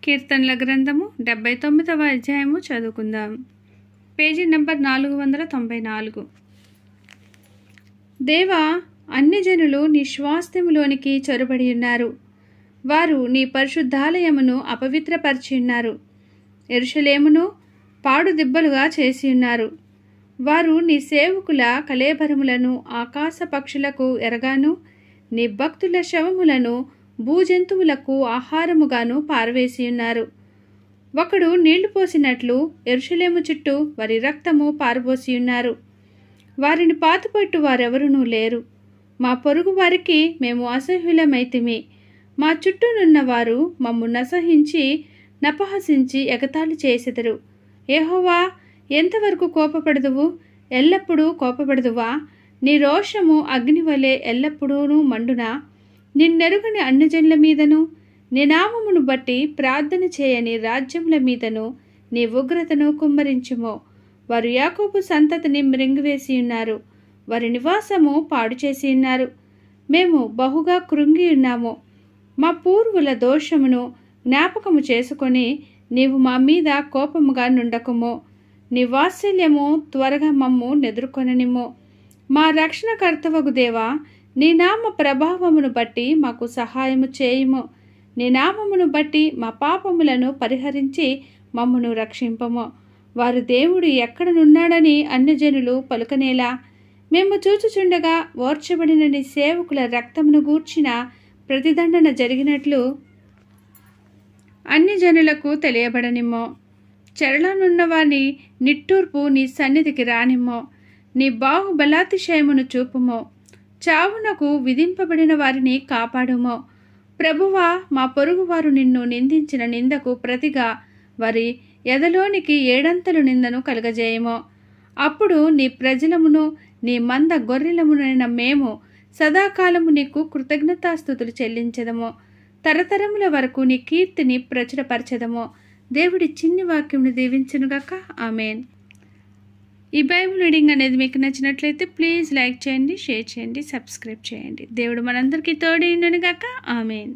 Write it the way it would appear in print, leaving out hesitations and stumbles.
కీర్తనల గ్రంథము 79వ అధ్యాయము చదువుకుందాం. Page number 494. దేవా, అన్ని జనులు నీ స్వాస్థ్యములోనికి చొరబడి ఉన్నారు. వారు నీ పరిశుద్ధాలయమును అపవిత్రపరిచి ఉన్నారు. యెరూషలేమును పాడు దిబ్బలుగా చేసి ఉన్నారు. వారు నీ సేవకుల కళేబరములను ఆకాశ పక్షులకు ఎరగాను, నీ భక్తుల శవములను భూజంతువులకు ఆహారముగాను పారవేసి ఉన్నారు. ఒకడు నీళ్లు పోసినట్లు యెరూషలేము చుట్టూ వారి రక్తము పారబోసి ఉన్నారు. వారిని పాతుపట్టు వారెవరునూ లేరు. మా పొరుగు వారికి మేము అసహ్యులమైతిమి. మా చుట్టూనున్న వారు మమ్ము నసహించి నపహసించి ఎగతాళి చేసెదరు. యెహోవా, ఎంతవరకు కోపపడదువు? ఎల్లప్పుడూ కోపపడదువా? నీ రోషము అగ్నివలె ఎల్లప్పుడూ మండునా? నిన్నెరుగని అన్యజనుల మీదను, నీ నామమును బట్టి ప్రార్థన చేయని రాజ్యముల మీదను నీ ఉగ్రతను కుమ్మరించుము. వారు యాకోబు సంతతిని మృంగివేసి ఉన్నారు. వారి నివాసము పాడు చేసి ఉన్నారు. మేము బహుగా కృంగి ఉన్నాము. మా పూర్వుల దోషమును జ్ఞాపకము చేసుకొని నీవు మా మీద కోపముగా నుండకుము. నీ వాత్సల్యము త్వరగా మమ్ము నెదుర్కొననిమ్ము. మా రక్షణకర్తవగు దేవా, నీ నామ ప్రభావమును బట్టి మాకు సహాయము చేయుము. నీ నామమును బట్టి మా పాపములను పరిహరించి మమ్మను రక్షింపము. వారు దేవుడు ఎక్కడనున్నాడని అన్యజనులు పలుకనేలా? మేము చూచుచుండగా ఓర్చబడిన నీ సేవకుల రక్తమును గూర్చిన ప్రతిదండన జరిగినట్లు అన్ని జనులకు తెలియబడనిమ్మో. చెరలోనున్న వారి నిట్టూర్పు నీ సన్నిధికి రానిమ్మో. నీ బాహుబలాతిశయమును చూపుమో. చావునకు విధింపబడిన వారిని కాపాడుమో. ప్రభువా, మా పొరుగువారు నిన్ను నిందించిన నిందకు ప్రతిగా వారి ఎదలోనికి ఏడంతలు నిందను కలుగజేయమో. అప్పుడు నీ ప్రజలమును నీ మంద గొర్రెలమునైన మేము సదాకాలము నీకు కృతజ్ఞతాస్తుతులు చెల్లించదము. తరతరముల వరకు నీ కీర్తిని ప్రచురపరచదము. దేవుడి చిన్ని వాక్యమును దీవించునుగాక. ఆమెన్. ఈ బైబిల్ రీడింగ్ అనేది మీకు నచ్చినట్లయితే ప్లీజ్ లైక్ చేయండి, షేర్ చేయండి, సబ్స్క్రైబ్ చేయండి. దేవుడు మనందరికీ తోడైండునుగాక. ఆమెన్.